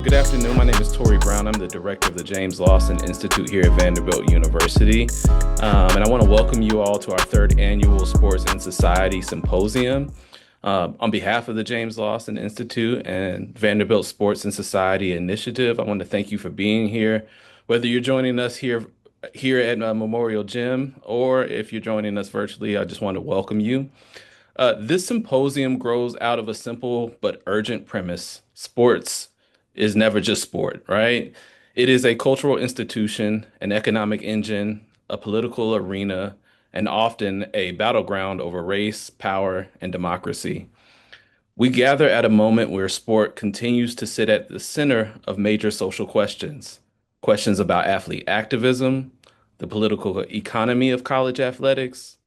Good afternoon. My name is Tori Brown. I'm the director of the James Lawson Institute here at Vanderbilt University. And I want to welcome you all to our third annual Sports and Society Symposium. On behalf of the James Lawson Institute and Vanderbilt Sports and Society Initiative, I want to thank you for being here. Whether you're joining us here at Memorial Gym or if you're joining us virtually, I just want to welcome you. This symposium grows out of a simple but urgent premise. Sports is never just sport, right? It is a cultural institution, an economic engine, a political arena, and often a battleground over race, power, and democracy. We gather at a moment where sport continues to sit at the center of major social questions. Questions about athlete activism, the political economy of college athletics,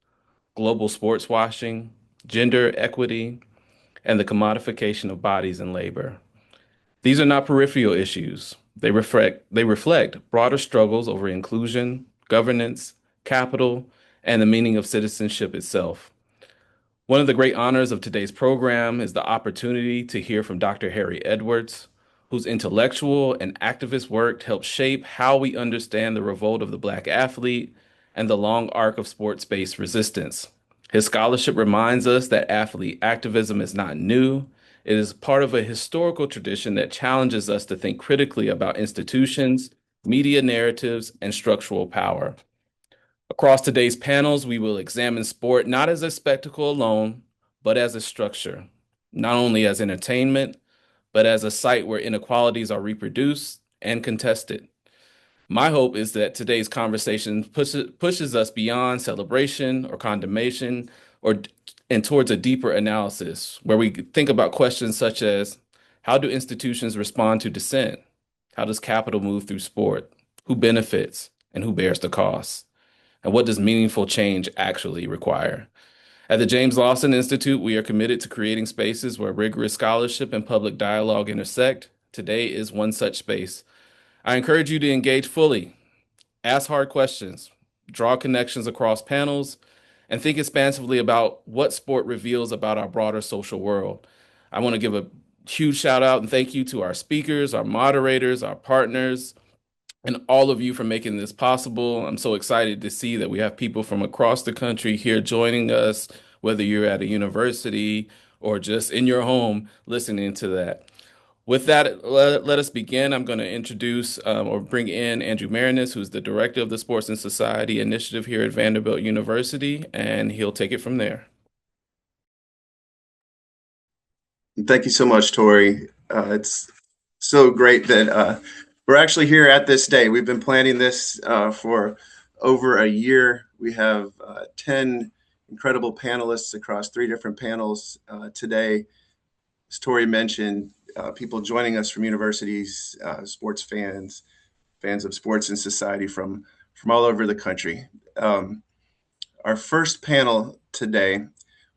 global sports washing, gender equity, and the commodification of bodies and labor. These are not peripheral issues. They reflect broader struggles over inclusion, governance, capital, and the meaning of citizenship itself. One of the great honors of today's program is the opportunity to hear from Dr. Harry Edwards, whose intellectual and activist work helped shape how we understand the revolt of the Black athlete and the long arc of sports-based resistance. His scholarship reminds us that athlete activism is not new. It is part of a historical tradition that challenges us to think critically about institutions, media narratives, and structural power. Across today's panels, we will examine sport not as a spectacle alone, but as a structure, not only as entertainment, but as a site where inequalities are reproduced and contested. My hope is that today's conversation pushes us beyond celebration or condemnation or and towards a deeper analysis where we think about questions such as how do institutions respond to dissent? How does capital move through sport? Who benefits and who bears the cost? And what does meaningful change actually require? At the James Lawson Institute, we are committed to creating spaces where rigorous scholarship and public dialogue intersect. Today is one such space. I encourage you to engage fully, ask hard questions, draw connections across panels, and think expansively about what sport reveals about our broader social world. I want to give a huge shout out and thank you to our speakers, our moderators, our partners, and all of you for making this possible. I'm so excited to see that we have people from across the country here joining us, whether you're at a university or just in your home listening to that. With that, let us begin. I'm going to introduce or bring in Andrew Maraniss, who's the director of the Sports and Society Initiative here at Vanderbilt University, and he'll take it from there. Thank you so much, Tori. It's so great that we're actually here at this day. We've been planning this for over a year. We have 10 incredible panelists across 3 different panels today. As Tori mentioned, people joining us from universities, sports fans, fans of sports and society from all over the country. Our first panel today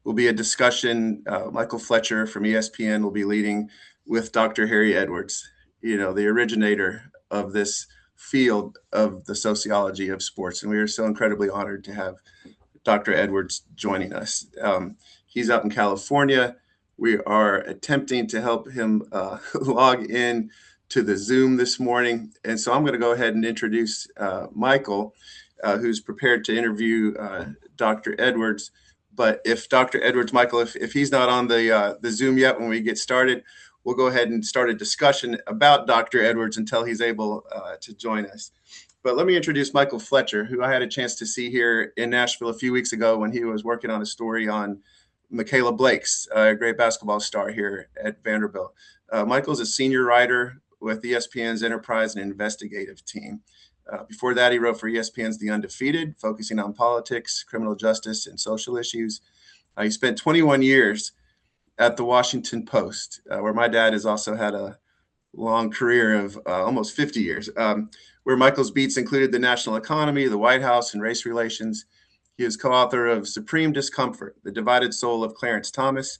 will be a discussion Michael Fletcher from ESPN will be leading with Dr. Harry Edwards, the originator of this field of the sociology of sports. And we are so incredibly honored to have Dr. Edwards joining us. He's out in California. We are attempting to help him log in to the Zoom this morning. And so I'm going to go ahead and introduce Michael, who's prepared to interview Dr. Edwards. But if Dr. Edwards, Michael, if he's not on the Zoom yet when we get started, we'll go ahead and start a discussion about Dr. Edwards until he's able to join us. But let me introduce Michael Fletcher, who I had a chance to see here in Nashville a few weeks ago when he was working on a story on Michaela Blake's, a great basketball star here at Vanderbilt. Michael's a senior writer with ESPN's Enterprise and Investigative team. Before that, he wrote for ESPN's The Undefeated, focusing on politics, criminal justice, and social issues. He spent 21 years at the Washington Post, where my dad has also had a long career of almost 50 years, where Michael's beats included the national economy, the White House, and race relations. He is co-author of Supreme Discomfort, The Divided Soul of Clarence Thomas.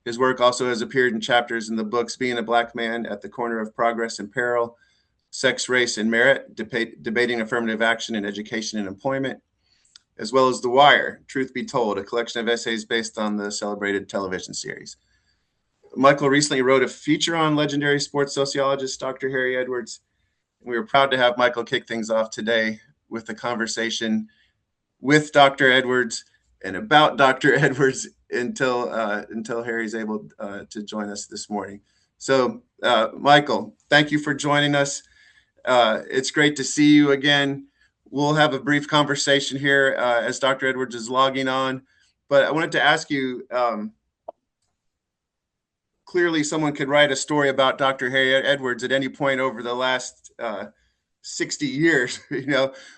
His work also has appeared in chapters in the books Being a Black Man at the Corner of Progress and Peril, Sex, Race, and Merit, Debating Affirmative Action in Education and Employment, as well as The Wire, Truth Be Told, a collection of essays based on the celebrated television series. Michael recently wrote a feature on legendary sports sociologist Dr. Harry Edwards. We were proud to have Michael kick things off today with a conversation with Dr. Edwards and about Dr. Edwards until Harry's able to join us this morning. So, Michael, thank you for joining us. It's great to see you again. We'll have a brief conversation here as Dr. Edwards is logging on. But I wanted to ask you, clearly someone could write a story about Dr. Harry Edwards at any point over the last 60 years.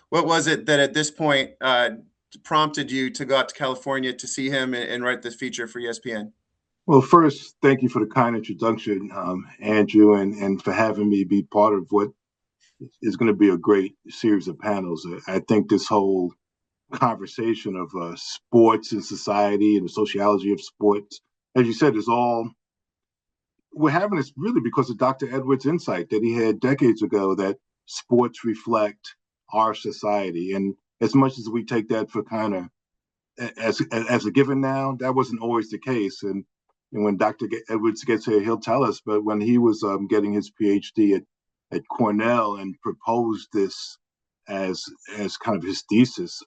What was it that at this point prompted you to go out to California to see him and write this feature for ESPN? Well, first, thank you for the kind introduction, Andrew, and for having me be part of what is going to be a great series of panels. I think this whole conversation of sports and society and the sociology of sports, as you said, we're having this really because of Dr. Edwards' insight that he had decades ago that sports reflect our society. And as much as we take that for kind of as a given now, that wasn't always the case. And when Dr. Edwards gets here, he'll tell us. But when he was getting his PhD at Cornell and proposed this as kind of his thesis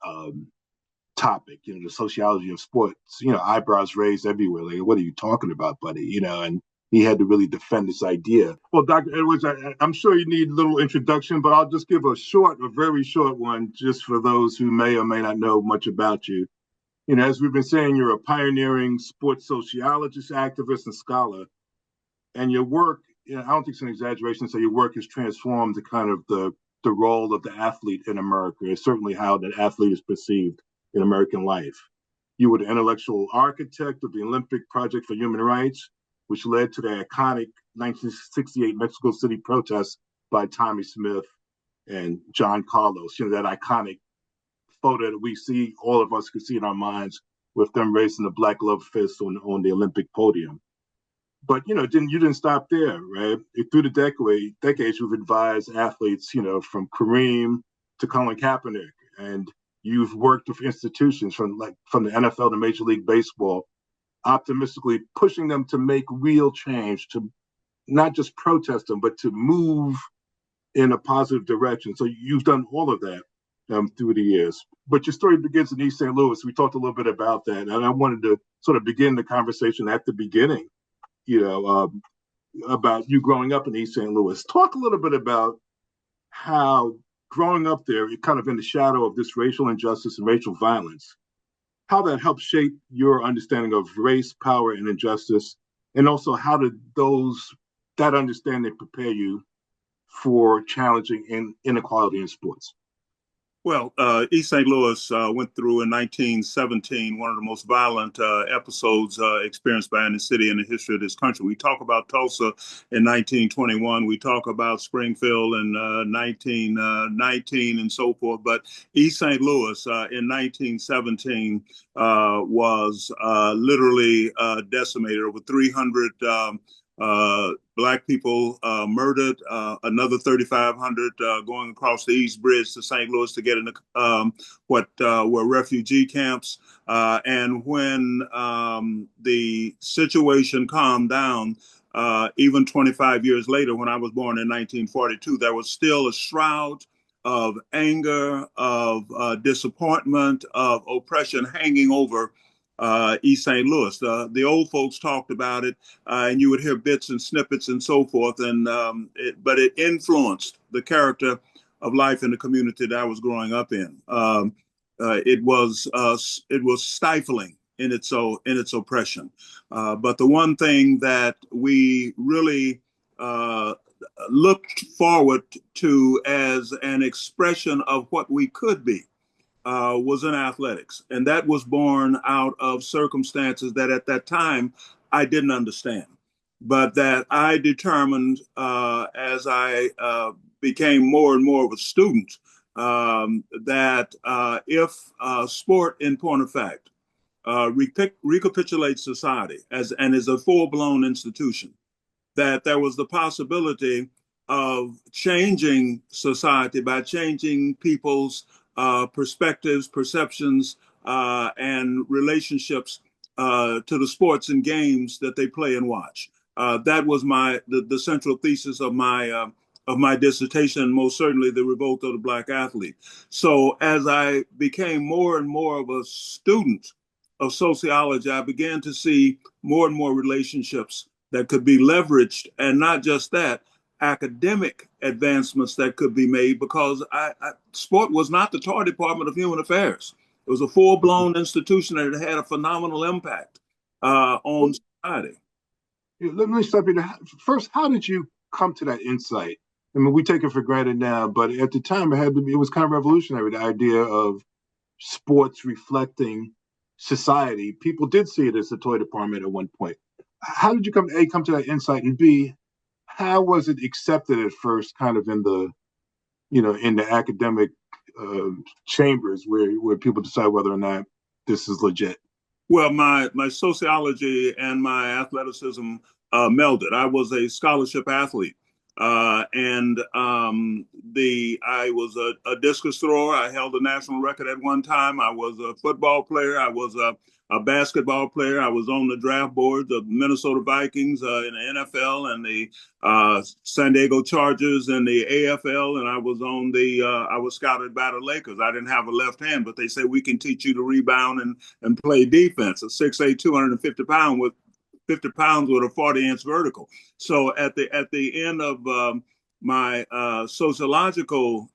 topic, the sociology of sports, eyebrows raised everywhere. Like, what are you talking about, buddy? And he had to really defend this idea. Well, Dr. Edwards, I'm sure you need a little introduction, but I'll just give a very short one, just for those who may or may not know much about you. As we've been saying, you're a pioneering sports sociologist, activist, and scholar. And your work, I don't think it's an exaggeration to say your work has transformed the kind of the role of the athlete in America. It's certainly how the athlete is perceived in American life. You were the intellectual architect of the Olympic Project for Human Rights, which led to the iconic 1968 Mexico City protest by Tommie Smith and John Carlos. That iconic photo that we see, all of us could see in our minds, with them raising the black glove fist on the Olympic podium. But you didn't stop there, right? Through the decades, you've advised athletes, from Kareem to Colin Kaepernick, and you've worked with institutions from the NFL to Major League Baseball, optimistically pushing them to make real change, to not just protest them, but to move in a positive direction. So you've done all of that through the years. But your story begins in East St. Louis. We talked a little bit about that, and I wanted to sort of begin the conversation at the beginning, about you growing up in East St. Louis. Talk a little bit about how growing up there, kind of in the shadow of this racial injustice and racial violence, how that helped shape your understanding of race, power, and injustice, and also how did that understanding prepare you for challenging inequality in sports? Well, East St. Louis went through in 1917 one of the most violent episodes experienced by any city in the history of this country. We talk about Tulsa in 1921. We talk about Springfield in 1919 and so forth. But East St. Louis in 1917 was literally decimated. Over 300 Black people murdered, another 3,500 going across the East Bridge to St. Louis to get into what were refugee camps. And when the situation calmed down, even 25 years later, when I was born in 1942, there was still a shroud of anger, of disappointment, of oppression hanging over East St. Louis. The old folks talked about it, and you would hear bits and snippets and so forth. And but it influenced the character of life in the community that I was growing up in. It was stifling in its oppression. But the one thing that we really looked forward to as an expression of what we could be was in athletics. And that was born out of circumstances that at that time I didn't understand, but that I determined as I became more and more of a student that if sport, in point of fact, recapitulates society and is a full-blown institution, that there was the possibility of changing society by changing people's perspectives, perceptions, and relationships to the sports and games that they play and watch. That was the central thesis of my dissertation, and most certainly the revolt of the Black athlete. So as I became more and more of a student of sociology, I began to see more and more relationships that could be leveraged, and not just that, academic advancements that could be made, because sport was not the toy department of human affairs. It was a full-blown institution that had a phenomenal impact on society. Let me stop you there. First, how did you come to that insight? I mean, we take it for granted now, but at the time it was kind of revolutionary, the idea of sports reflecting society. People did see it as a toy department at one point. How did you come to that insight, and B, how was it accepted at first, kind of in the academic chambers where people decide whether or not this is legit? Well, my sociology and my athleticism melded. I was a scholarship athlete, and I was a discus thrower. I held a national record at one time. I was a football player. I was a basketball player. I was on the draft boards of Minnesota Vikings in the NFL, and the San Diego Chargers in the AFL, and I was scouted by the Lakers. I didn't have a left hand, but they said, we can teach you to rebound and play defense. A 6'8", 250 pound with 50 pounds with a 40-inch vertical. So at the end of my sociological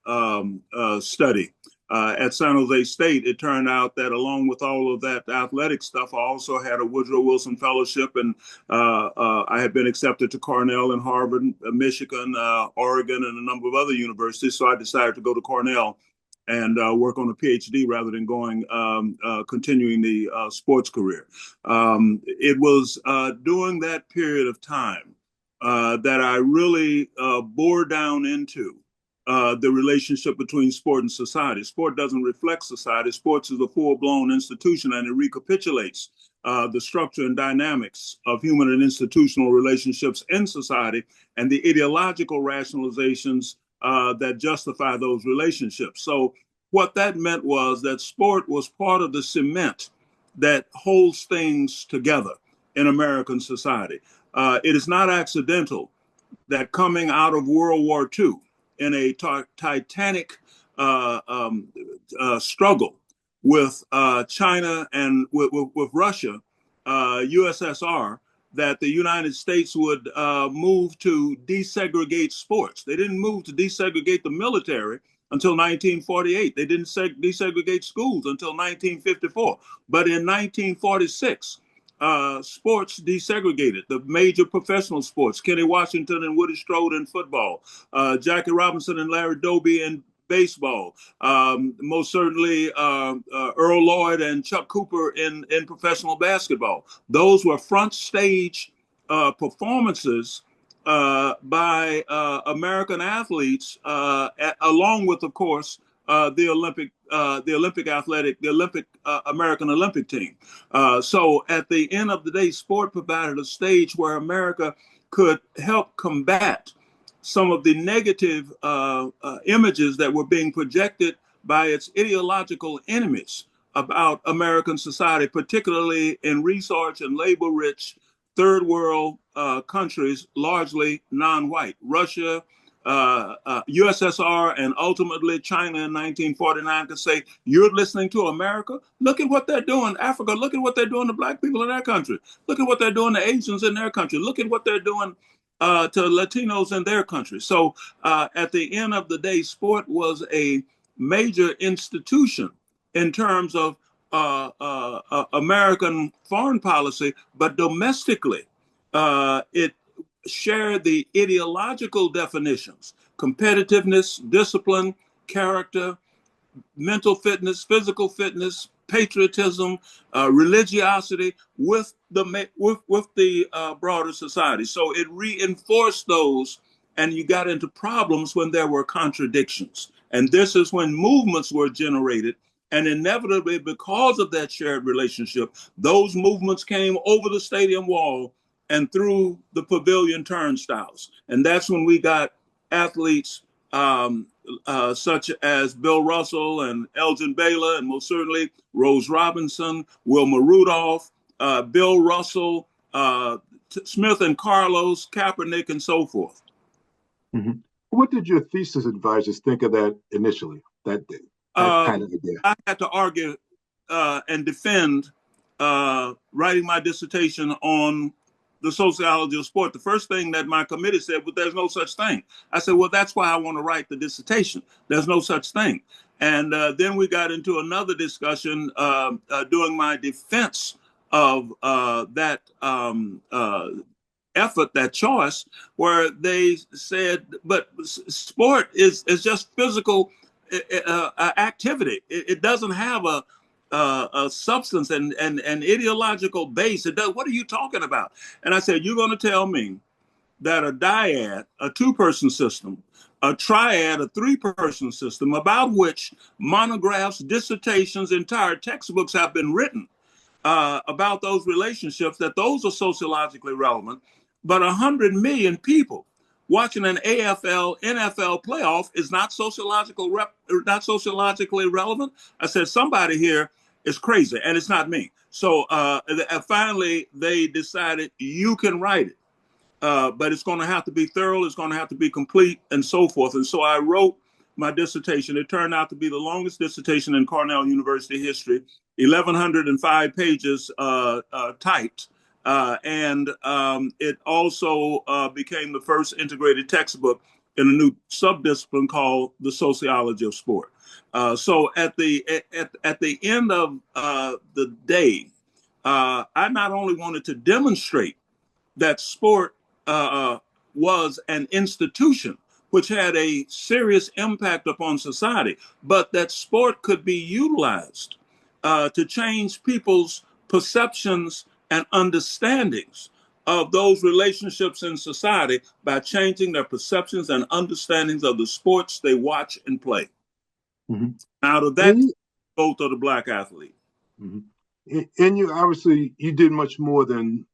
study at San Jose State, it turned out that along with all of that athletic stuff, I also had a Woodrow Wilson Fellowship, and I had been accepted to Cornell and Harvard, Michigan, Oregon, and a number of other universities. So I decided to go to Cornell and work on a PhD rather than continuing the sports career. It was during that period of time that I really bore down into the relationship between sport and society. Sport doesn't reflect society. Sports is a full-blown institution, and it recapitulates the structure and dynamics of human and institutional relationships in society, and the ideological rationalizations that justify those relationships. So what that meant was that sport was part of the cement that holds things together in American society. It is not accidental that coming out of World War II, in a titanic struggle with China and with Russia, USSR, that the United States would move to desegregate sports. They didn't move to desegregate the military until 1948. They didn't desegregate schools until 1954. But in 1946, sports desegregated. The major professional sports, Kenny Washington and Woody Strode in football, Jackie Robinson and Larry Doby in baseball, most certainly Earl Lloyd and Chuck Cooper in professional basketball. Those were front stage performances by American athletes, along with, of course, the Olympic American Olympic team. So at the end of the day, sport provided a stage where America could help combat some of the negative images that were being projected by its ideological enemies about American society, particularly in resource and labor-rich third world countries, largely non-white. Russia, USSR, and ultimately China in 1949 could say, you're listening to America? Look at what they're doing. Africa, look at what they're doing to Black people in their country. Look at what they're doing to Asians in their country. Look at what they're doing to Latinos in their country. So at the end of the day, sport was a major institution in terms of American foreign policy, but domestically, it shared the ideological definitions: competitiveness, discipline, character, mental fitness, physical fitness, patriotism, religiosity with the broader society. So it reinforced those, and you got into problems when there were contradictions. And this is when movements were generated. And inevitably, because of that shared relationship, those movements came over the stadium wall and through the pavilion turnstiles. And that's when we got athletes such as Bill Russell and Elgin Baylor, and most certainly Rose Robinson, Wilma Rudolph, Bill Russell, Smith and Carlos, Kaepernick, and so forth. Mm-hmm. What did your thesis advisors think of that initially? That kind of idea. I had to argue and defend writing my dissertation on the sociology of sport. The first thing that my committee said was, there's no such thing. I said, well, that's why I want to write the dissertation. There's no such thing. And then we got into another discussion doing my defense of that effort, that choice, where they said, but sport is just physical activity. It doesn't have a substance and an ideological base. It does. What are you talking about? And I said, you're going to tell me that a dyad, a two-person system, a triad, a three-person system, about which monographs, dissertations, entire textbooks have been written about those relationships, that those are sociologically relevant, but 100 million people watching an AFL, NFL playoff is not sociologically relevant. I said, somebody here is crazy, and it's not me. So finally, they decided, you can write it, but it's going to have to be thorough, it's going to have to be complete, and so forth. And so I wrote my dissertation. It turned out to be the longest dissertation in Cornell University history, 1,105 pages typed. And it also became the first integrated textbook in a new subdiscipline called the sociology of sport. So at the end of the day, I not only wanted to demonstrate that sport was an institution which had a serious impact upon society, but that sport could be utilized to change people's perceptions and understandings of those relationships in society by changing their perceptions and understandings of the sports they watch and play. Mm-hmm. Out of that, both of the Black athlete. Mm-hmm. And you obviously, you did much more than,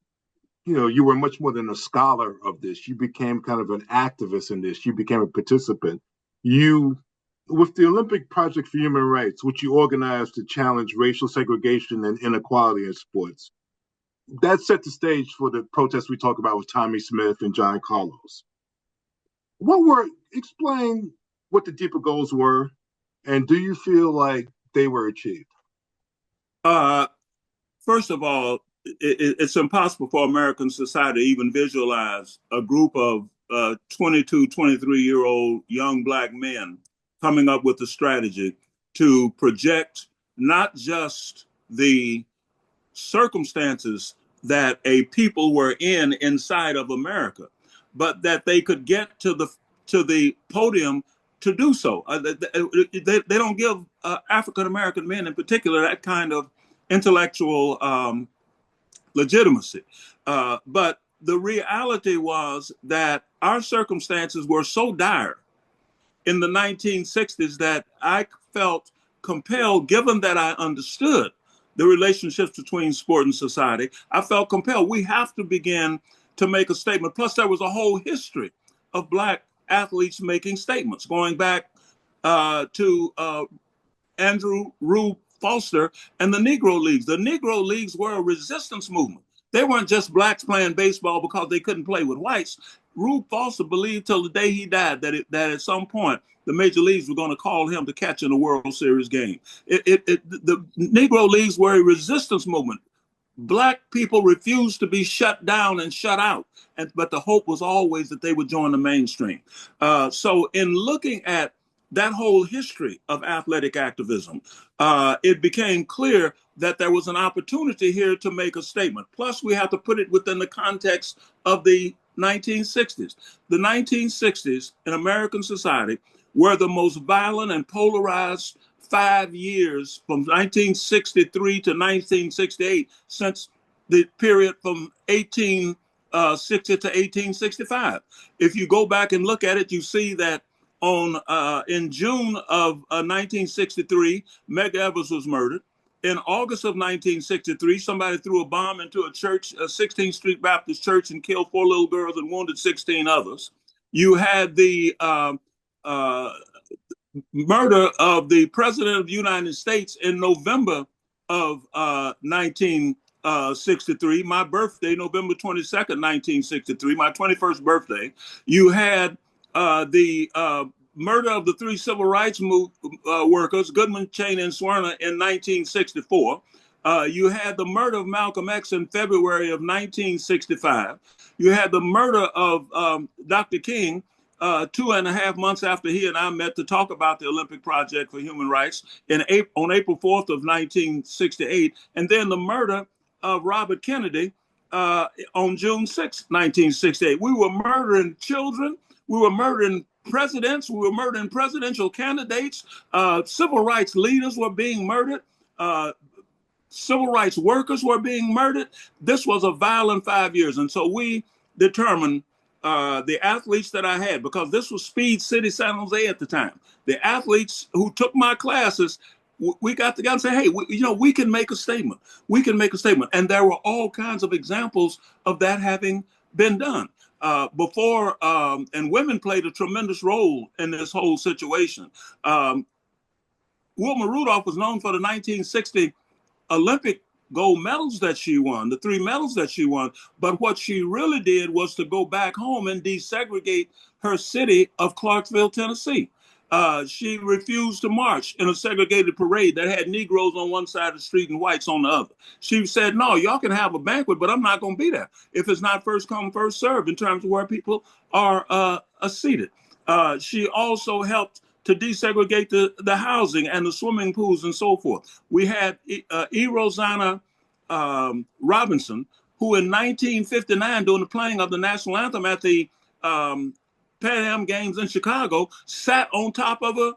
you were much more than a scholar of this. You became kind of an activist in this. You became a participant. With the Olympic Project for Human Rights, which you organized to challenge racial segregation and inequality in sports, that set the stage for the protests we talk about with Tommie Smith and John Carlos. Explain what the deeper goals were, and do you feel like they were achieved? First of all, it's impossible for American society to even visualize a group of 22, 23-year-old young Black men coming up with a strategy to project not just the circumstances that a people were inside of America, but that they could get to the podium to do so. They don't give African-American men in particular that kind of intellectual legitimacy. But the reality was that our circumstances were so dire in the 1960s that I felt compelled, given that I understood the relationships between sport and society, I felt compelled. We have to begin to make a statement. Plus, there was a whole history of Black athletes making statements, going back to Andrew Rube Foster and the Negro Leagues. The Negro Leagues were a resistance movement. They weren't just Blacks playing baseball because they couldn't play with whites. Rube Foster believed till the day he died that at some point the major leagues were going to call him to catch in a World Series game. The Negro Leagues were a resistance movement. Black people refused to be shut down and shut out, but the hope was always that they would join the mainstream. So in looking at that whole history of athletic activism, it became clear that there was an opportunity here to make a statement. Plus, we have to put it within the context of the 1960s. The 1960s in American society were the most violent and polarized 5 years from 1963 to 1968 since the period from 1860 to 1865. If you go back and look at it, you see that in June of 1963, Meg Evers was murdered. In August of 1963, somebody threw a bomb into a church, a 16th Street Baptist church, and killed 4 little girls and wounded 16 others. You had the murder of the President of the United States in November of 1963. 63, my birthday, November 22nd, 1963, my 21st birthday. You had the murder of the three civil rights workers, Goodman, Cheney, and Swerner, in 1964. You had the murder of Malcolm X in February of 1965. You had the murder of Dr. King 2.5 months after he and I met to talk about the Olympic Project for Human Rights on April 4th of 1968. And then the murder of Robert Kennedy on June 6th, 1968. We were murdering children. We were murdering presidents. We were murdering presidential candidates. Civil rights leaders were being murdered. Civil rights workers were being murdered. This was a violent 5 years. And so we determined the athletes that I had, because this was Speed City, San Jose at the time. The athletes who took my classes, we got together and said, hey, we can make a statement. We can make a statement. And there were all kinds of examples of that having been done before. And women played a tremendous role in this whole situation. Wilma Rudolph was known for the 1960 Olympic gold medals that she won, the 3 medals that she won. But what she really did was to go back home and desegregate her city of Clarksville, Tennessee. She refused to march in a segregated parade that had Negroes on one side of the street and whites on the other. She said, no, y'all can have a banquet, but I'm not going to be there if it's not first come, first served in terms of where people are seated. She also helped to desegregate the housing and the swimming pools and so forth. We had E. Rosanna Robinson, who in 1959, during the playing of the national anthem at the Pan Am Games in Chicago, sat on top of a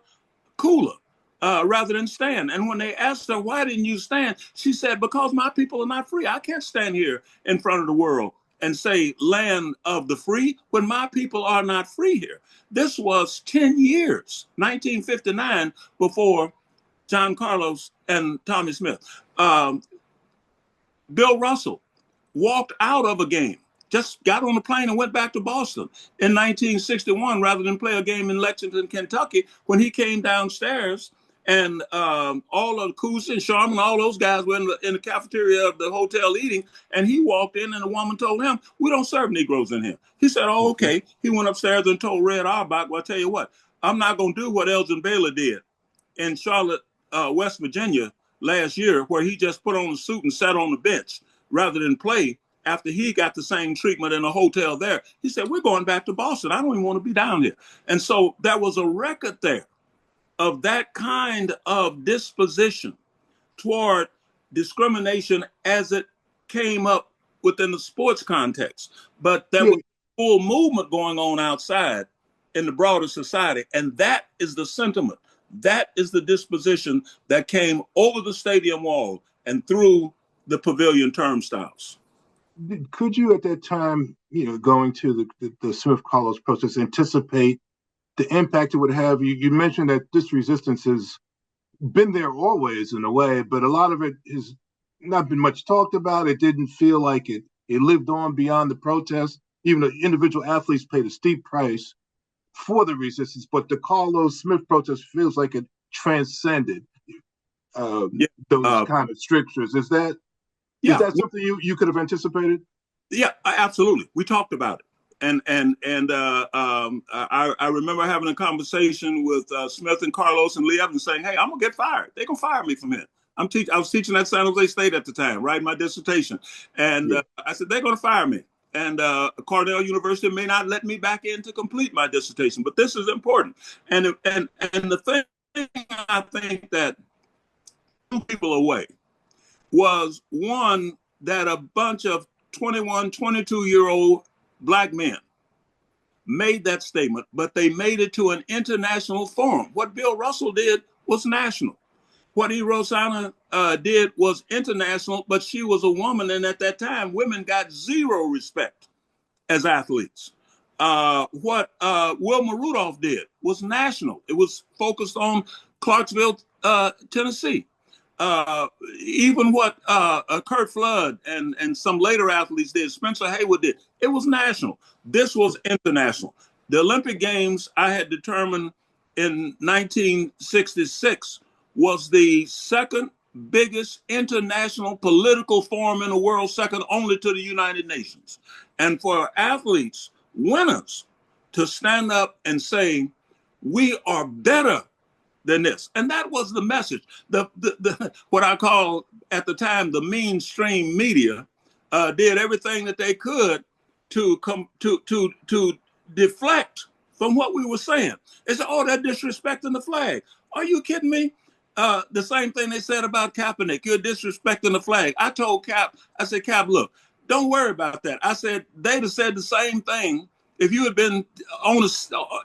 cooler rather than stand. And when they asked her, why didn't you stand? She said, because my people are not free. I can't stand here in front of the world and say land of the free when my people are not free here. This was 10 years, 1959, before John Carlos and Tommy Smith. Bill Russell walked out of a game, just got on the plane and went back to Boston in 1961 rather than play a game in Lexington, Kentucky, when he came downstairs and all of Coos and Sharman, all those guys were in the cafeteria of the hotel eating, and he walked in and the woman told him, we don't serve Negroes in here. He said, oh, okay. He went upstairs and told Red Auerbach, well, I'll tell you what, I'm not going to do what Elgin Baylor did in Charlotte, West Virginia last year, where he just put on a suit and sat on the bench rather than play after he got the same treatment in a hotel there. He said, we're going back to Boston. I don't even want to be down here. And so there was a record there of that kind of disposition toward discrimination as it came up within the sports context. But there was a full movement going on outside in the broader society. And that is the sentiment. That is the disposition that came over the stadium wall and through the pavilion turnstiles. Could you at that time, going to the Smith-Carlos protest, anticipate the impact it would have? You mentioned that this resistance has been there always in a way, but a lot of it has not been much talked about. It didn't feel like it lived on beyond the protest. Even the individual athletes paid a steep price for the resistance, but the Carlos Smith protest feels like it transcended those kind of strictures. Is that something you could have anticipated? Yeah, absolutely. We talked about it. And I remember having a conversation with Smith and Carlos and Lee Evans saying, hey, I'm going to get fired. They're going to fire me from here. I was teaching at San Jose State at the time, writing my dissertation. And I said, they're going to fire me. And Cornell University may not let me back in to complete my dissertation. But this is important. And the thing I think that blew people away was, one, that a bunch of 21, 22-year-old Black men made that statement, but they made it to an international forum. What Bill Russell did was national. What E. Rosanna did was international, but she was a woman, and at that time, women got zero respect as athletes. What Wilma Rudolph did was national. It was focused on Clarksville, Tennessee. Even what Kurt Flood and some later athletes did, Spencer Haywood did, it was national. This was international. The Olympic Games, I had determined in 1966, was the second biggest international political forum in the world, second only to the United Nations. And for athletes, winners, to stand up and say, we are better than this. And that was the message. The what I call at the time the mainstream media did everything that they could to deflect from what we were saying. They said, oh, they're disrespecting the flag. Are you kidding me? The same thing they said about Kaepernick. You're disrespecting the flag. I told Cap, I said, Cap, look, don't worry about that. I said, they'd have said the same thing if you had been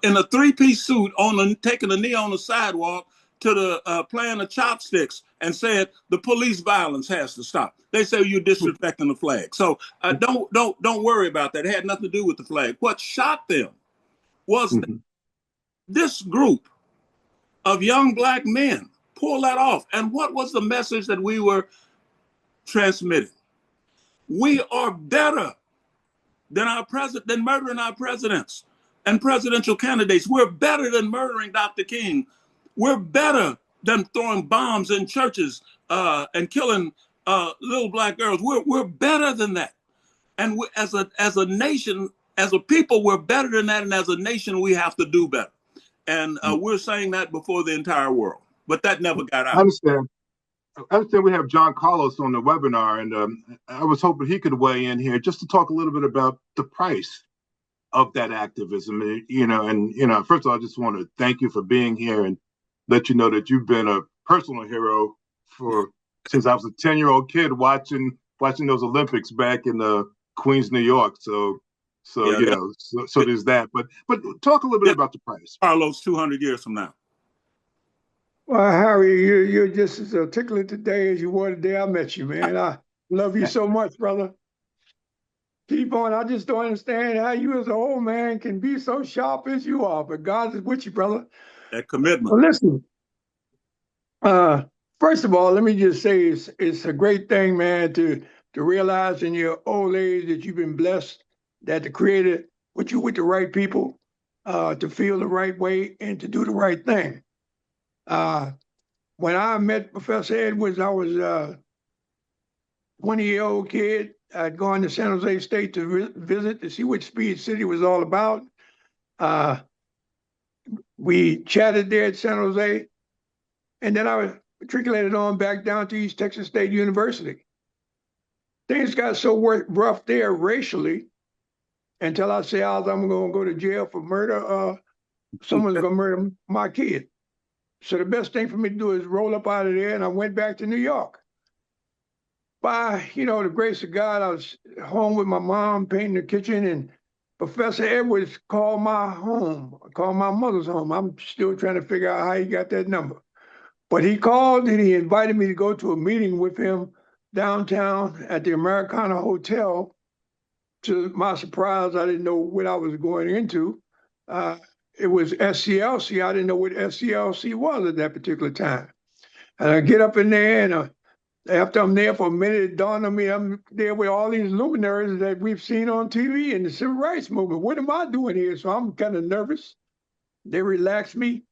in a three-piece suit taking a knee on the sidewalk to the playing the chopsticks and said the police violence has to stop. They say you're disrespecting the flag. So don't worry about that. It had nothing to do with the flag. What shocked them was this group of young Black men pull that off. And what was the message that we were transmitting? We are better than than murdering our presidents and presidential candidates. We're better than murdering Dr. King. We're better than throwing bombs in churches and killing little Black girls. We're better than that. And as a nation, as a people, we're better than that. And as a nation, we have to do better. And we're saying that before the entire world. But that never got out. I understand we have John Carlos on the webinar, and I was hoping he could weigh in here just to talk a little bit about the price of that activism. First of all, I just want to thank you for being here and let you know that you've been a personal hero since I was a 10-year-old kid watching those Olympics back in Queens, New York. So there's that. But talk a little bit about the price. Carlos, 200 years from now. Well, Harry, you're just as articulate today as you were the day I met you, man. I love you so much, brother. Keep on. I just don't understand how you as an old man can be so sharp as you are, but God is with you, brother. That commitment. Well, listen, first of all, let me just say it's a great thing, man, to realize in your old age that you've been blessed, that the Creator put you with the right people to feel the right way and to do the right thing. When I met Professor Edwards, I was a 20-year-old kid. I'd gone to San Jose State to visit to see what Speed City was all about. We chatted there at San Jose, and then I matriculated on back down to East Texas State University. Things got so rough there racially until I said, I'm going to go to jail for murder. Someone's going to murder my kid. So the best thing for me to do is roll up out of there, and I went back to New York. By, the grace of God, I was home with my mom painting the kitchen, and Professor Edwards called my mother's home. I'm still trying to figure out how he got that number. But he called and he invited me to go to a meeting with him downtown at the Americana Hotel. To my surprise, I didn't know what I was going into. It was SCLC. I didn't know what SCLC was at that particular time. And I get up in there, and after I'm there for a minute, it dawned on me I'm there with all these luminaries that we've seen on TV in the civil rights movement. What am I doing here? So I'm kind of nervous. They relaxed me.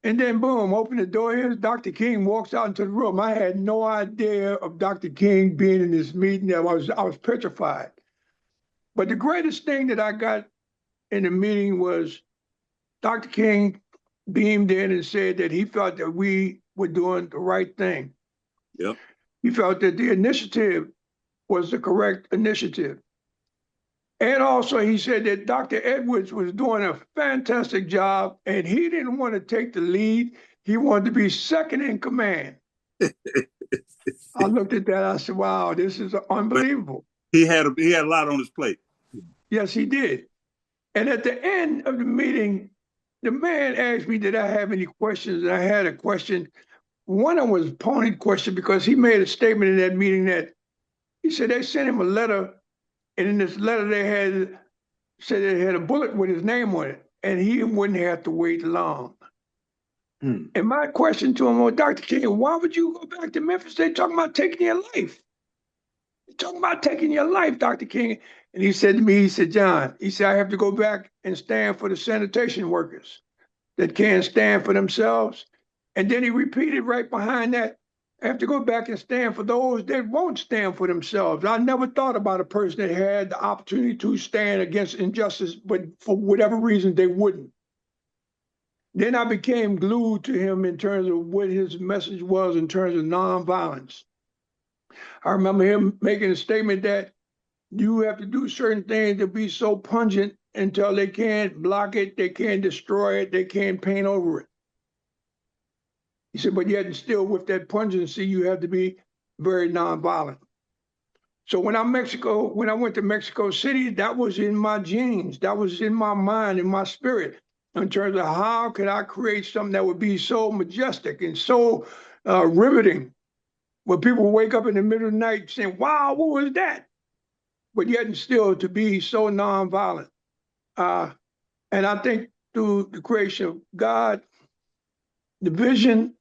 And then, boom, open the door. Here's Dr. King walks out into the room. I had no idea of Dr. King being in this meeting. I was petrified. But the greatest thing that I got in the meeting was Dr. King beamed in and said that he felt that we were doing the right thing. Yep. He felt that the initiative was the correct initiative. And also he said that Dr. Edwards was doing a fantastic job, and he didn't want to take the lead. He wanted to be second in command. I looked at that, I said, wow, this is unbelievable. He had a lot on his plate. Yes, he did. And at the end of the meeting, the man asked me, did I have any questions? And I had a question. One of them was a pointed question because he made a statement in that meeting that he said they sent him a letter, and in this letter they said they had a bullet with his name on it, and he wouldn't have to wait long. And my question to him was, Dr. King, why would you go back to Memphis? They're talking about taking your life. They're talking about taking your life, Dr. King. And he said to me, he said, John, he said, I have to go back and stand for the sanitation workers that can't stand for themselves. And then he repeated right behind that, I have to go back and stand for those that won't stand for themselves. I never thought about a person that had the opportunity to stand against injustice, but for whatever reason, they wouldn't. Then I became glued to him in terms of what his message was in terms of nonviolence. I remember him making a statement that you have to do certain things to be so pungent until they can't block it, they can't destroy it, they can't paint over it. He said, but yet still with that pungency, you have to be very nonviolent. So when I went to Mexico City, that was in my genes, that was in my mind, in my spirit, in terms of how could I create something that would be so majestic and so riveting, where people wake up in the middle of the night saying, wow, what was that? But yet and still to be so nonviolent. And I think through the creation of God, the vision,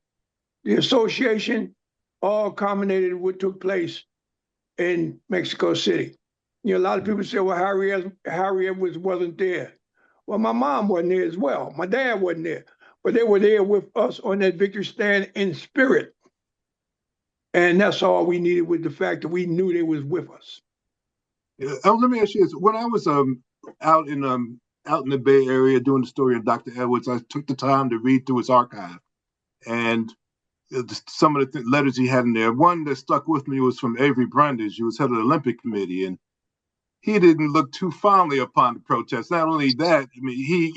the association, all culminated in what took place in Mexico City. You know, a lot of people say, well, Harriet wasn't there. Well, my mom wasn't there as well. My dad wasn't there. But they were there with us on that victory stand in spirit. And that's all we needed, was the fact that we knew they was with us. Yeah, let me ask you this. When I was out in the Bay Area doing the story of Dr. Edwards, I took the time to read through his archive. And some of the letters he had in there, one that stuck with me was from Avery Brundage, who was head of the Olympic Committee, and he didn't look too fondly upon the protests. Not only that, I mean,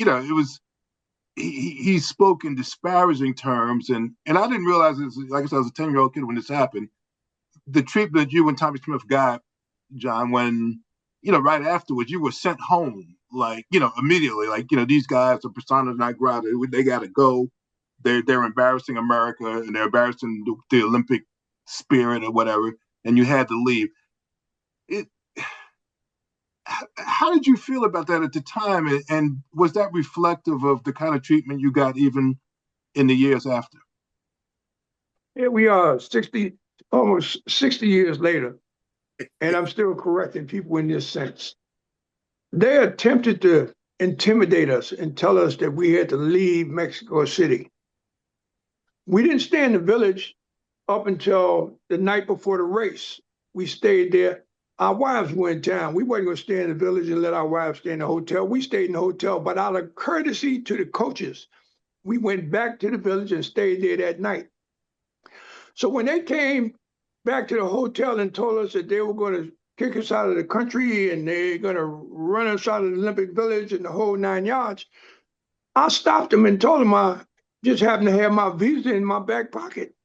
he spoke in disparaging terms, and I didn't realize this. Like I said, I was a 10-year-old kid when this happened. The treatment that you and Tommy Smith got, John, when right afterwards you were sent home, like immediately, like these guys are persona non grata. They got to go. They're embarrassing America, and they're embarrassing the Olympic spirit or whatever, and you had to leave. How did you feel about that at the time, and was that reflective of the kind of treatment you got even in the years after? Here we are, almost 60 years later, and I'm still correcting people in this sense. They attempted to intimidate us and tell us that we had to leave Mexico City. We didn't stay in the village up until the night before the race. We stayed there. Our wives were in town. We weren't going to stay in the village and let our wives stay in the hotel. We stayed in the hotel, but out of courtesy to the coaches, we went back to the village and stayed there that night. So when they came back to the hotel and told us that they were going to kick us out of the country and they're going to run us out of the Olympic Village and the whole 9 yards, I stopped them and told them I just happened to have my visa in my back pocket.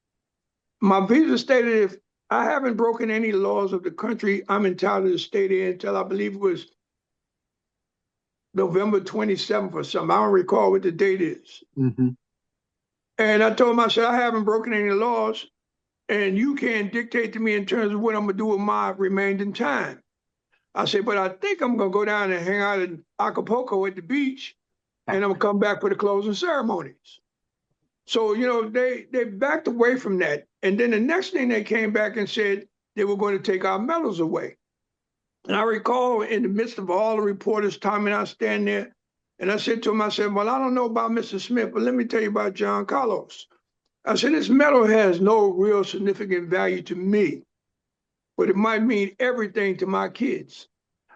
My visa stated if I haven't broken any laws of the country, I'm entitled to stay there until I believe it was November 27th or something. I don't recall what the date is. Mm-hmm. And I told him, I said, I haven't broken any laws, and you can't dictate to me in terms of what I'm going to do with my remaining time. I said, but I think I'm going to go down and hang out in Acapulco at the beach, and I'm going to come back for the closing ceremonies. So, they backed away from that. And then the next thing they came back and said they were going to take our medals away. And I recall in the midst of all the reporters, Tommy and I stand there, and I said to him, I said, well, I don't know about Mr. Smith, but let me tell you about John Carlos. I said, this medal has no real significant value to me, but it might mean everything to my kids.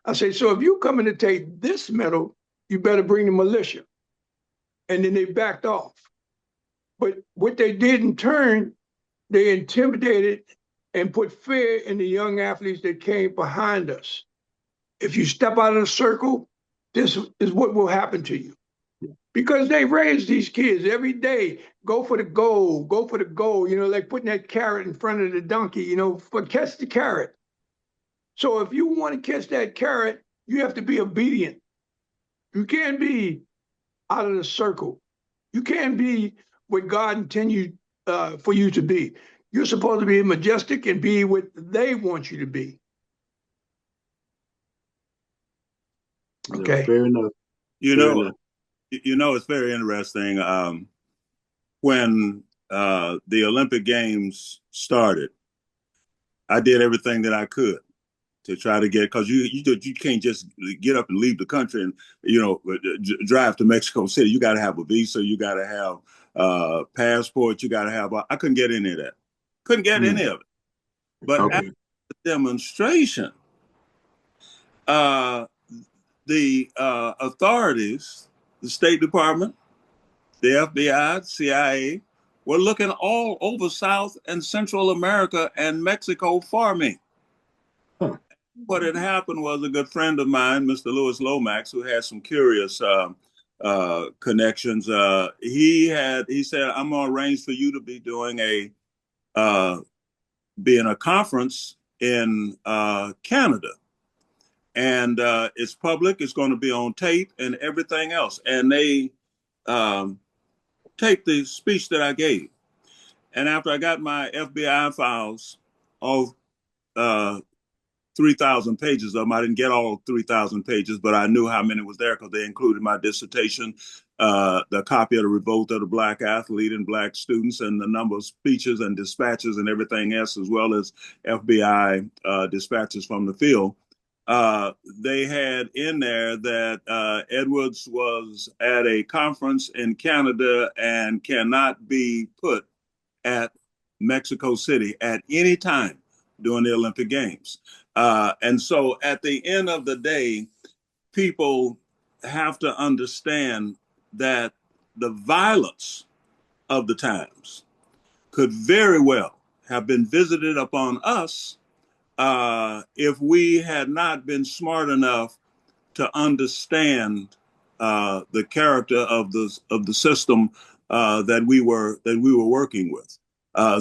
I said, so if you come in to take this medal, you better bring the militia. And then they backed off. But what they did in turn, they intimidated and put fear in the young athletes that came behind us. If you step out of the circle, this is what will happen to you. Because they raised these kids every day, go for the goal, like putting that carrot in front of the donkey, for catch the carrot. So if you want to catch that carrot, you have to be obedient. You can't be out of the circle. You can't be what God intended for you to be. You're supposed to be majestic and be what they want you to be. Okay. Fair enough. It's very interesting. When the Olympic Games started, I did everything that I could to try to get, because you can't just get up and leave the country and drive to Mexico City. You got to have a visa. You got to have passport. You got to have. I couldn't get any of that. Couldn't get any of it. But Okay. after the demonstration, the authorities, the State Department, the FBI, CIA, were looking all over South and Central America and Mexico for me. Huh. What had happened was a good friend of mine, Mr. Louis Lomax, who had some curious connections. He said, "I'm gonna arrange for you to be doing a conference in Canada, and it's public. It's going to be on tape and everything else." And they taped the speech that I gave. And after I got my FBI files, all 3,000 pages of them, I didn't get all 3,000 pages, but I knew how many was there because they included my dissertation, the copy of the Revolt of the Black Athlete and Black Students, and the number of speeches and dispatches and everything else, as well as FBI dispatches from the field. They had in there that Edwards was at a conference in Canada and cannot be put at Mexico City at any time during the Olympic Games. And so at the end of the day, people have to understand that the violence of the times could very well have been visited upon us if we had not been smart enough to understand the character of the system that we were working with.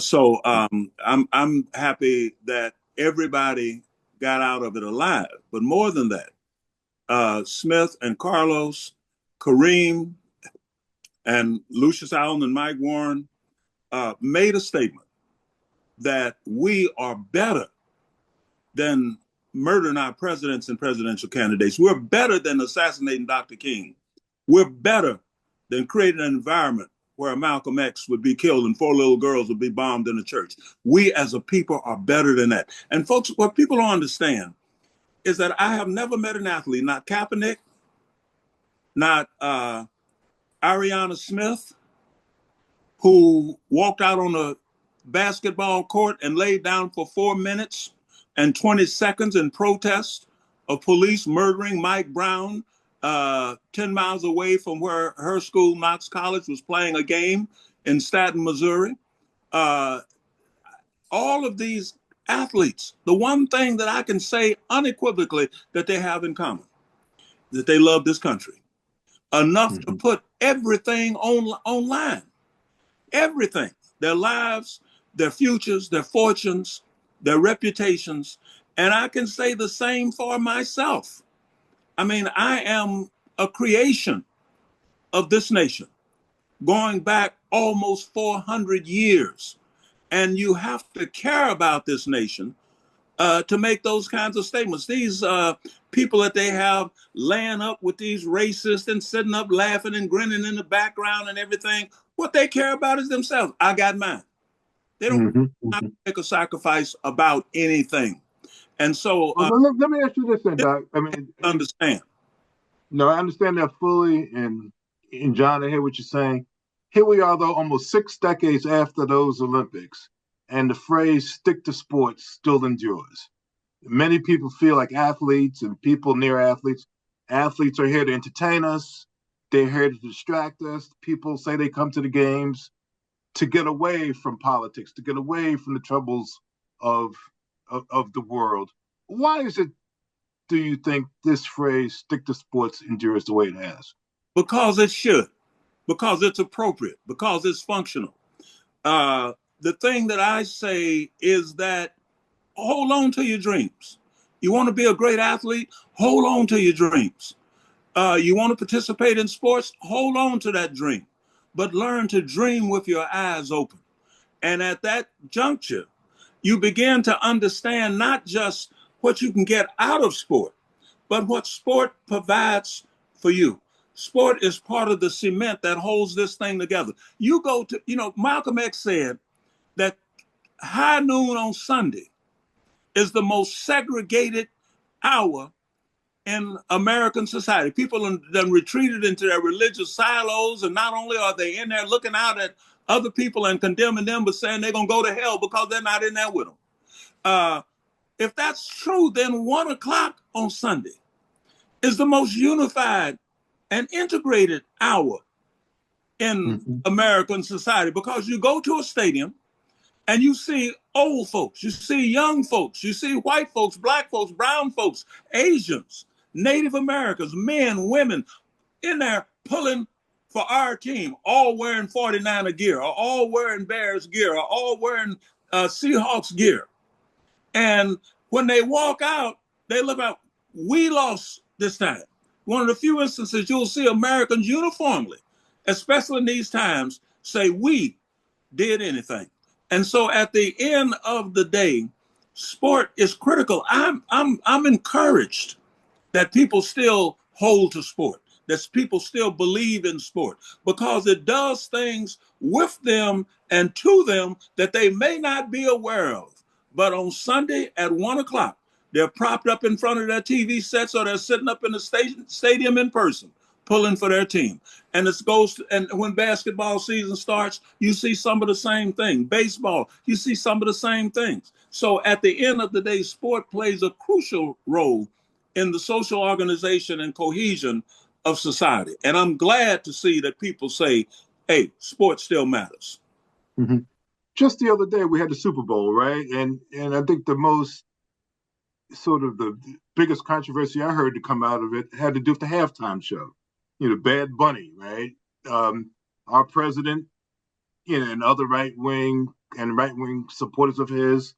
So I'm happy that everybody got out of it alive. But more than that, Smith and Carlos, Kareem, and Lucius Allen and Mike Warren made a statement that we are better than murdering our presidents and presidential candidates. We're better than assassinating Dr. King. We're better than creating an environment where Malcolm X would be killed and 4 little girls would be bombed in a church. We as a people are better than that. And folks, what people don't understand is that I have never met an athlete, not Kaepernick, not Ariana Smith, who walked out on a basketball court and laid down for 4 minutes and 20 seconds in protest of police murdering Mike Brown 10 miles away from where her school, Knox College, was playing a game in Staten, Missouri. All of these athletes, the one thing that I can say unequivocally that they have in common, that they love this country enough to put everything online, everything, their lives, their futures, their fortunes, their reputations. And I can say the same for myself. I mean, I am a creation of this nation, going back almost 400 years. And you have to care about this nation to make those kinds of statements. These people that they have laying up with these racists and sitting up laughing and grinning in the background and everything, what they care about is themselves. I got mine. They don't make a sacrifice about anything. And so let me ask you this then, Doc. I mean, understand. No, I understand that fully. And John, I hear what you're saying. Here we are, though, almost 6 decades after those Olympics, and the phrase stick to sports still endures. Many people feel like athletes and people near athletes are here to entertain us. They're here to distract us. People say they come to the games to get away from politics, to get away from the troubles of the world. Why is it, do you think, this phrase stick to sports endures the way it has? Because it should, because it's appropriate, because it's functional. The thing that I say is that hold on to your dreams. You want to be a great athlete? Hold on to your dreams. You want to participate in sports? Hold on to that dream, but learn to dream with your eyes open. And at that juncture, you begin to understand not just what you can get out of sport, but what sport provides for you. Sport is part of the cement that holds this thing together. You go to, Malcolm X said that high noon on Sunday is the most segregated hour in American society. People have done retreated into their religious silos, and not only are they in there looking out at other people and condemning them, but saying they're going to go to hell because they're not in there with them. If that's true, then 1 o'clock on Sunday is the most unified and integrated hour in American society, because you go to a stadium and you see old folks, you see young folks, you see white folks, black folks, brown folks, Asians, Native Americans, men, women in there pulling for our team, all wearing 49er gear, or all wearing Bears gear, or all wearing Seahawks gear. And when they walk out, they look out, we lost this time. One of the few instances you'll see Americans uniformly, especially in these times, say we did anything. And so at the end of the day, sport is critical. I'm encouraged that people still hold to sport, that people still believe in sport, because it does things with them and to them that they may not be aware of. But on Sunday at 1 o'clock, they're propped up in front of their TV sets, or they're sitting up in the stadium in person, pulling for their team. And and when basketball season starts, you see some of the same thing. Baseball, you see some of the same things. So at the end of the day, sport plays a crucial role in the social organization and cohesion of society. And I'm glad to see that people say, hey, sport still matters. Mm-hmm. Just the other day, we had the Super Bowl, right? And I think the most sort of the biggest controversy I heard to come out of it had to do with the halftime show. You know, Bad Bunny, right? Our president, and other right-wing supporters of his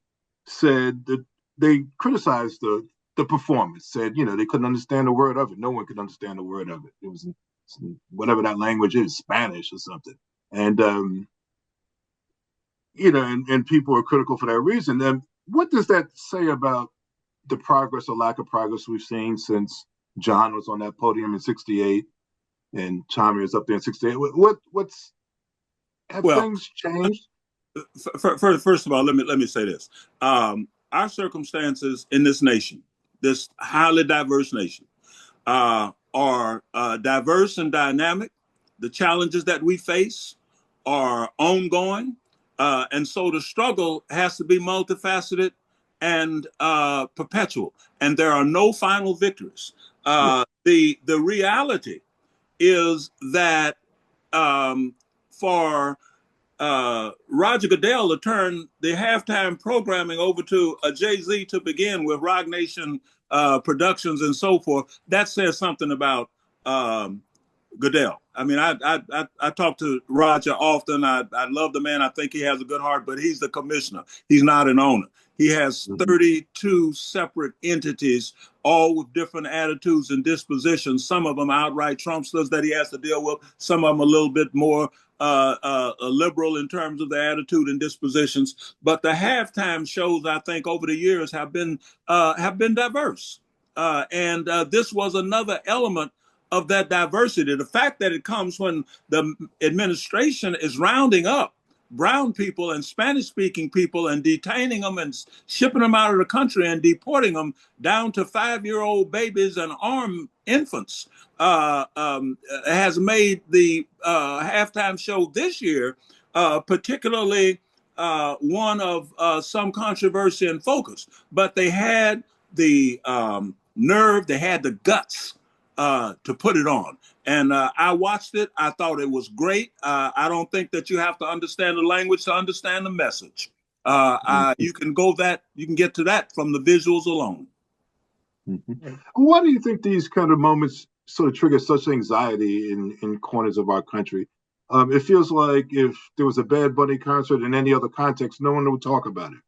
said that they criticized the performance, said, they couldn't understand a word of it. No one could understand a word of it. It was whatever that language is, Spanish or something. And, and people are critical for that reason. And what does that say about the progress or lack of progress we've seen since John was on that podium in '68 and Tommy is up there in '68? Have things changed? First of all, let me say this. Our circumstances in this nation, this highly diverse nation, are diverse and dynamic. The challenges that we face are ongoing. And so the struggle has to be multifaceted and perpetual. And there are no final victories. The reality is that for Roger Goodell to turn the halftime programming over to a Jay-Z to begin with, Roc Nation Productions and so forth, that says something about Goodell. I mean, I talk to Roger often. I love the man. I think he has a good heart, but he's the commissioner. He's not an owner. He has 32 separate entities, all with different attitudes and dispositions. Some of them outright Trumpsters that he has to deal with. Some of them a little bit more liberal in terms of their attitude and dispositions. But the halftime shows, I think, over the years have been diverse. And this was another element of that diversity. The fact that it comes when the administration is rounding up brown people and Spanish-speaking people and detaining them and shipping them out of the country and deporting them down to 5-year-old babies and armed infants has made the halftime show this year particularly one of some controversy and focus. But they had the nerve, they had the guts to put it on. And I watched it. I thought it was great. I don't think that you have to understand the language to understand the message. You can get to that from the visuals alone. Mm-hmm. Why do you think these kind of moments sort of trigger such anxiety in corners of our country? It feels like if there was a Bad Bunny concert in any other context, no one would talk about it.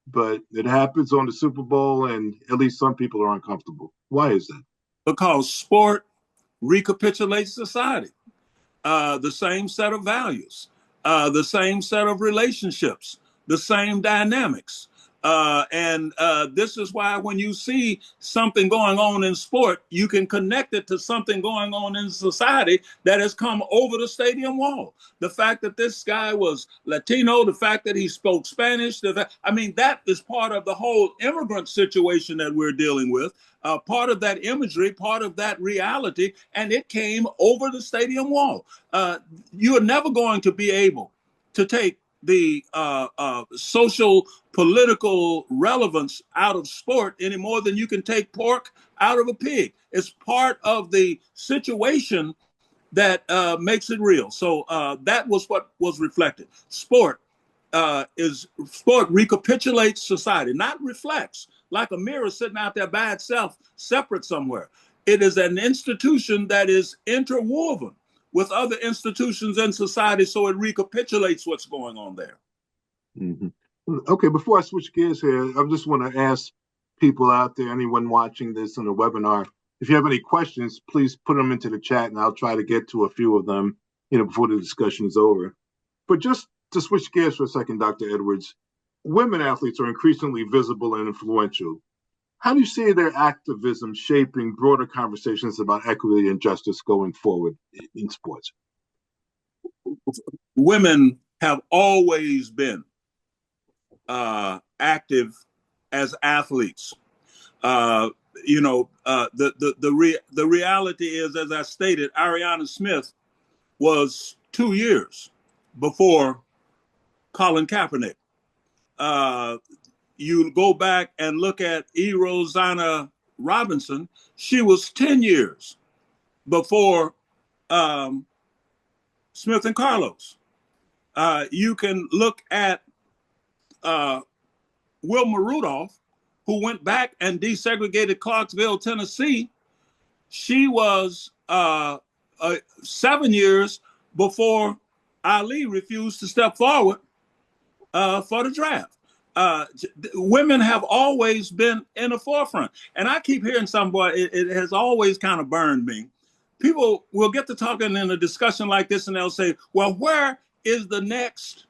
But it happens on the Super Bowl, and at least some people are uncomfortable. Why is that? Because sport recapitulates society, the same set of values, the same set of relationships, the same dynamics. And this is why when you see something going on in sport, you can connect it to something going on in society that has come over the stadium wall. The fact that this guy was Latino, the fact that he spoke Spanish, that is part of the whole immigrant situation that we're dealing with. Part of that imagery, part of that reality, and it came over the stadium wall. You are never going to be able to take the social political relevance out of sport any more than you can take pork out of a pig. It's part of the situation that makes it real. So that was what was reflected. Sport recapitulates society, not reflects, like a mirror sitting out there by itself, separate somewhere. It is an institution that is interwoven with other institutions in society, so it recapitulates what's going on there. Mm-hmm. Okay, before I switch gears here, I just want to ask people out there, anyone watching this on the webinar, if you have any questions, please put them into the chat, and I'll try to get to a few of them, before the discussion is over. But just to switch gears for a second, Dr. Edwards, women athletes are increasingly visible and influential. How do you see their activism shaping broader conversations about equity and justice going forward in sports? Women have always been active as athletes. The reality is, as I stated, Ariana Smith was 2 years before Colin Kaepernick. You go back and look at Rosanna Robinson, she was 10 years before Smith and Carlos. You can look at Wilma Rudolph, who went back and desegregated Clarksville, Tennessee. She was 7 years before Ali refused to step forward for the draft. Women have always been in the forefront. And I keep hearing it has always kind of burned me. People will get to talking in a discussion like this and they'll say, well, where is the next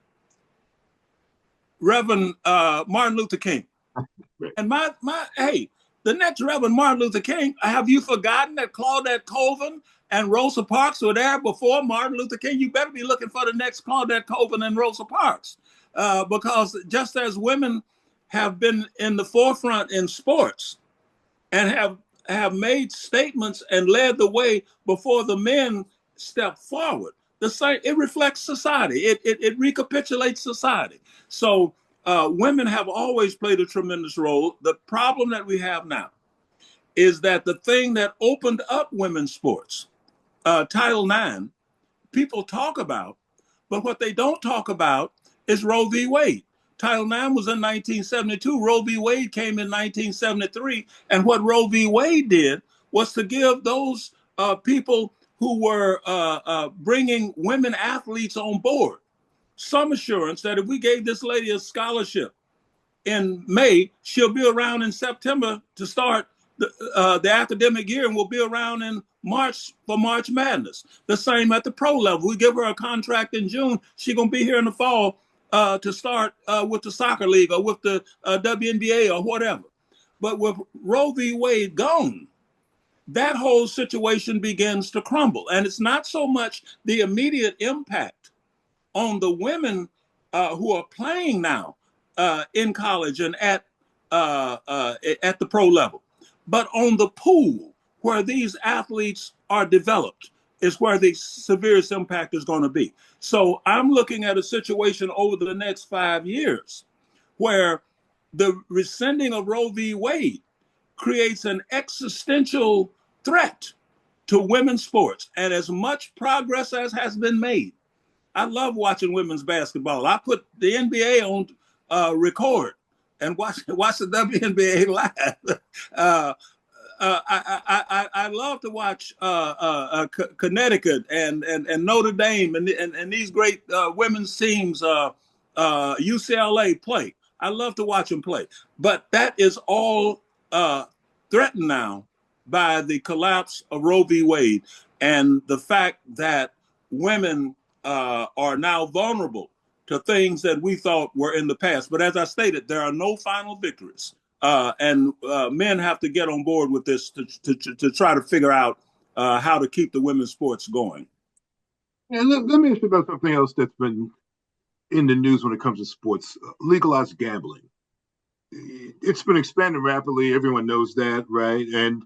Reverend Martin Luther King? And the next Reverend Martin Luther King, have you forgotten that Claudette Colvin and Rosa Parks were there before Martin Luther King? You better be looking for the next Claudette Colvin and Rosa Parks. Because just as women have been in the forefront in sports and have made statements and led the way before the men step forward, it reflects society. It recapitulates society. So women have always played a tremendous role. The problem that we have now is that the thing that opened up women's sports, Title IX, people talk about, but what they don't talk about is Roe v. Wade. Title IX was in 1972. Roe v. Wade came in 1973. And what Roe v. Wade did was to give those people who were bringing women athletes on board some assurance that if we gave this lady a scholarship in May, she'll be around in September to start the academic year, and will be around in March for March Madness. The same at the pro level. We give her a contract in June. She's going to be here in the fall to start with the soccer league or with the WNBA or whatever. But with Roe v. Wade gone, that whole situation begins to crumble. And it's not so much the immediate impact on the women who are playing now in college and at the pro level, but on the pool where these athletes are developed is where the severest impact is going to be. So I'm looking at a situation over the next 5 years where the rescinding of Roe v. Wade creates an existential threat to women's sports. And as much progress as has been made, I love watching women's basketball. I put the NBA on record and watch the WNBA live. I love to watch Connecticut and Notre Dame and these great women's teams, UCLA play. I love to watch them play. But that is all threatened now by the collapse of Roe v. Wade and the fact that women are now vulnerable to things that we thought were in the past. But as I stated, there are no final victories. And men have to get on board with this to try to figure out how to keep the women's sports going. And let me ask you about something else that's been in the news when it comes to sports, legalized gambling. It's been expanding rapidly. Everyone knows that, right? And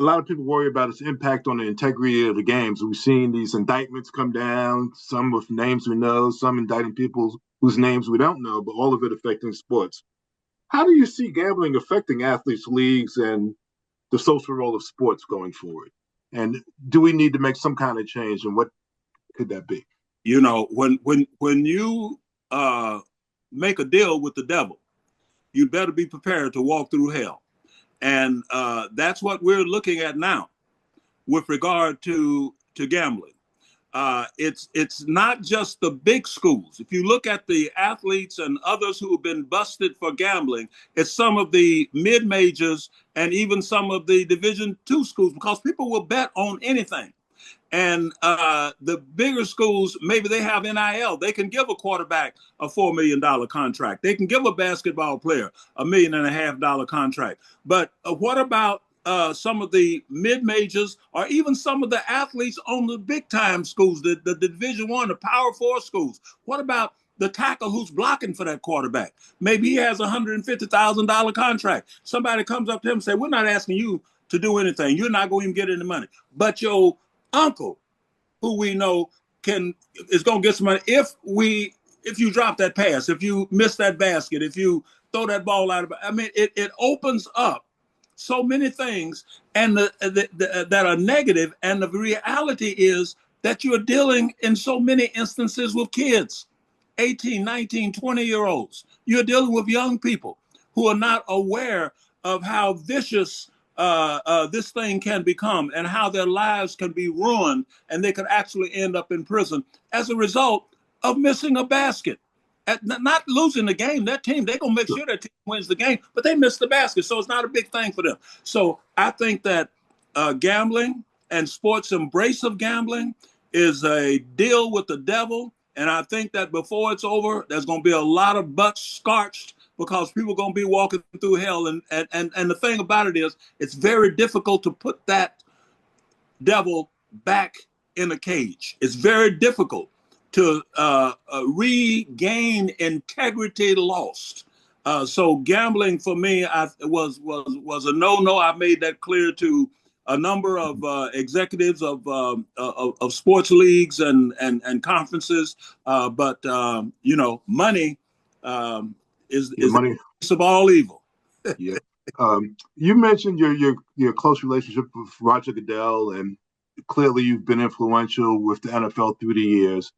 a lot of people worry about its impact on the integrity of the games. We've seen these indictments come down, some with names we know, some indicting people whose names we don't know, but all of it affecting sports. How do you see gambling affecting athletes, leagues, and the social role of sports going forward? And do we need to make some kind of change, and what could that be? You know, when you make a deal with the devil, you better be prepared to walk through hell. And that's what we're looking at now with regard to gambling. It's not just the big schools. If you look at the athletes and others who have been busted for gambling, it's some of the mid-majors and even some of the Division II schools, because people will bet on anything. And the bigger schools, maybe they have NIL. They can give a quarterback a $4 million contract. They can give a basketball player $1.5 million contract. But what about some of the mid-majors, or even some of the athletes on the big-time schools, the Division I, the Power 4 schools? What about the tackle who's blocking for that quarterback? Maybe he has a $150,000 contract. Somebody comes up to him and say, "We're not asking you to do anything. You're not going to even get any money. But your uncle, who we know is going to get some money if you drop that pass, if you miss that basket, if you throw that ball out of." I mean, it opens up so many things and that are negative. And the reality is that you're dealing in so many instances with kids, 18, 19, 20-year-olds. You're dealing with young people who are not aware of how vicious this thing can become and how their lives can be ruined, and they could actually end up in prison as a result of missing a basket. Not losing the game. That team, they're going to make sure that team wins the game, but they missed the basket, so it's not a big thing for them. So I think that gambling and sports' embrace of gambling is a deal with the devil, and I think that before it's over, there's going to be a lot of butts scorched, because people are going to be walking through hell. And the thing about it is, it's very difficult to put that devil back in a cage. It's very difficult to regain integrity lost. So gambling for me was a no-no. I made that clear to a number of executives of sports leagues and conferences. But you know, money is Money. the base of all evil. Yeah. You mentioned your close relationship with Roger Goodell, and clearly you've been influential with the NFL through the years.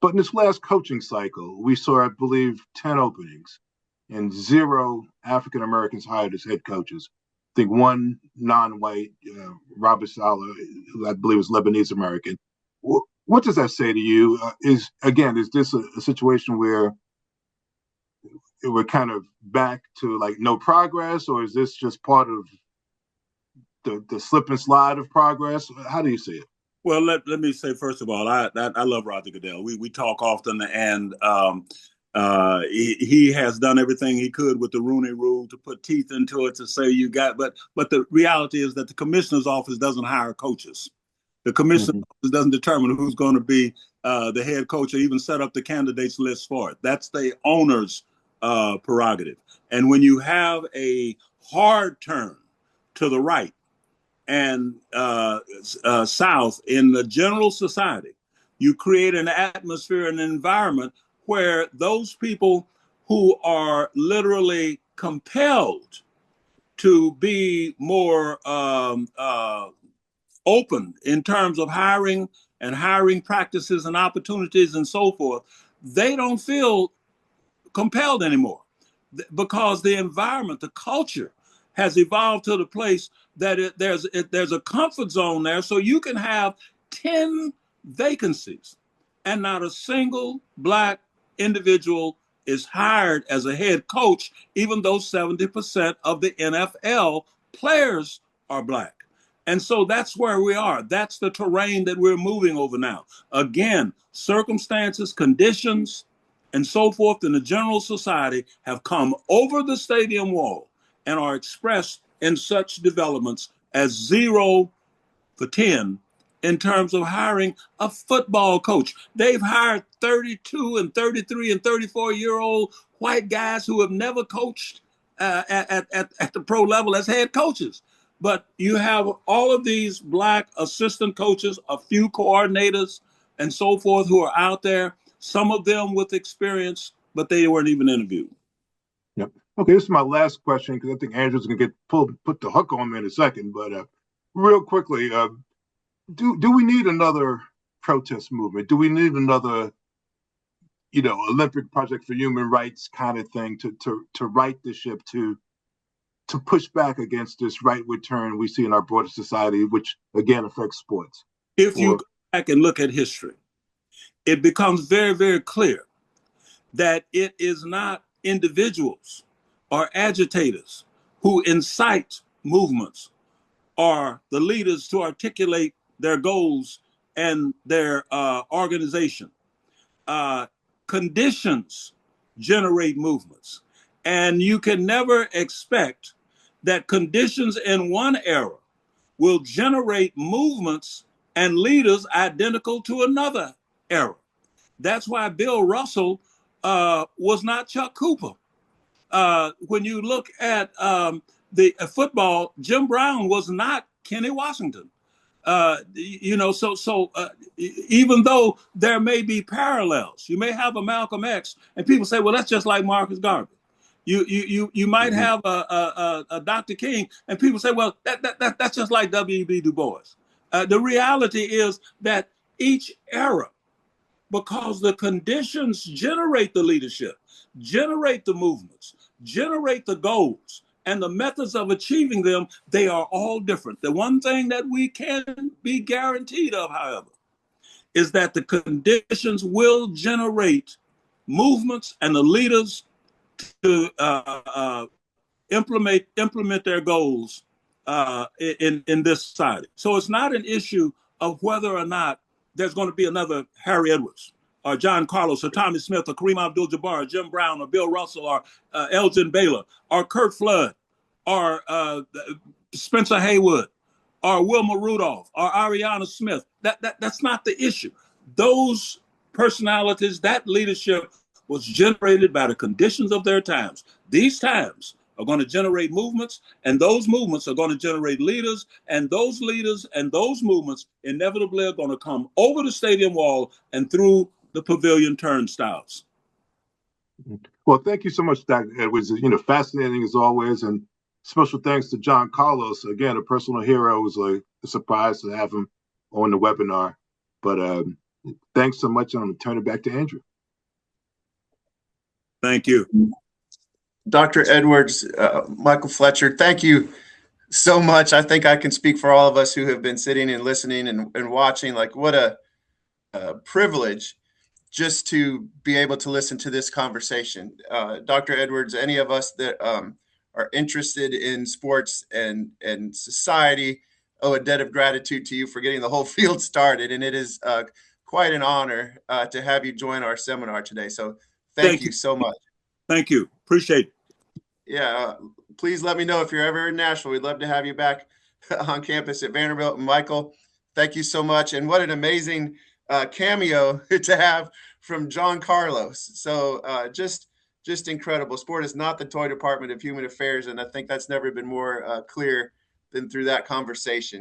But in this last coaching cycle, we saw, I believe, 10 openings and 0 African Americans hired as head coaches. I think 1 non-white, Robert Saleh, who I believe is Lebanese American. What does that say to you? Is this a situation where we're kind of back to like no progress, or is this just part of the slip and slide of progress? How do you see it? Well, let me say, first of all, I love Roger Goodell. We talk often, and he has done everything he could with the Rooney Rule to put teeth into it to say you got. But the reality is that the commissioner's office doesn't hire coaches. The commissioner's office doesn't determine who's going to be the head coach or even set up the candidates list for it. That's the owner's prerogative. And when you have a hard turn to the right and south in the general society, you create an atmosphere and an environment where those people who are literally compelled to be more open in terms of hiring practices and opportunities and so forth, they don't feel compelled anymore, because the environment, the culture has evolved to the place that there's a comfort zone there. So you can have 10 vacancies and not a single Black individual is hired as a head coach, even though 70% of the NFL players are Black. And so that's where we are. That's the terrain that we're moving over now. Again, circumstances, conditions, and so forth in the general society have come over the stadium wall and are expressed in such developments as 0 for 10 in terms of hiring a football coach. They've hired 32 and 33 and 34-year-old white guys who have never coached at the pro level as head coaches. But you have all of these Black assistant coaches, a few coordinators, and so forth who are out there, some of them with experience, but they weren't even interviewed. Yep. Okay, this is my last question because I think Andrew's going to put the hook on me in a second. But real quickly, do we need another protest movement? Do we need another, Olympic Project for Human Rights kind of thing to right the ship, to push back against this rightward turn we see in our broader society, which again affects sports? If you go back and look at history, it becomes very, very clear that it is not individuals or agitators who incite movements or the leaders to articulate their goals and their organization. Conditions generate movements. And you can never expect that conditions in one era will generate movements and leaders identical to another era. That's why Bill Russell was not Chuck Cooper. When you look at the football, Jim Brown was not Kenny Washington. Even though there may be parallels, you may have a Malcolm X, and people say, "Well, that's just like Marcus Garvey." You might have a Dr. King, and people say, "Well, that's just like W.E.B. Du Bois." The reality is that each era, because the conditions generate the leadership, generate the movements, generate the goals, and the methods of achieving them, they are all different. The one thing that we can be guaranteed of, however, is that the conditions will generate movements and the leaders to implement their goals in this society. So it's not an issue of whether or not there's going to be another Harry Edwards or John Carlos or Tommy Smith or Kareem Abdul-Jabbar or Jim Brown or Bill Russell or Elgin Baylor or Kurt Flood or Spencer Haywood or Wilma Rudolph or Ariana Smith. That's not the issue. Those personalities, that leadership was generated by the conditions of their times. These times are going to generate movements, and those movements are going to generate leaders, and those leaders and those movements inevitably are going to come over the stadium wall and through the pavilion turnstiles. Well, thank you so much, Dr. Edwards. Fascinating as always, and special thanks to John Carlos, again, a personal hero. It was a surprise to have him on the webinar. But thanks so much, and I'm going to turn it back to Andrew. Thank you. Dr. Edwards, Michael Fletcher, thank you so much. I think I can speak for all of us who have been sitting and listening and watching. Like, what a privilege just to be able to listen to this conversation. Dr. Edwards, any of us that are interested in sports and society owe a debt of gratitude to you for getting the whole field started. And it is quite an honor to have you join our seminar today. So thank you so much. Thank you. Appreciate it. Yeah, please let me know if you're ever in Nashville. We'd love to have you back on campus at Vanderbilt. And Michael, thank you so much. And what an amazing cameo to have from John Carlos. So just incredible. Sport is not the toy department of human affairs. And I think that's never been more clear than through that conversation.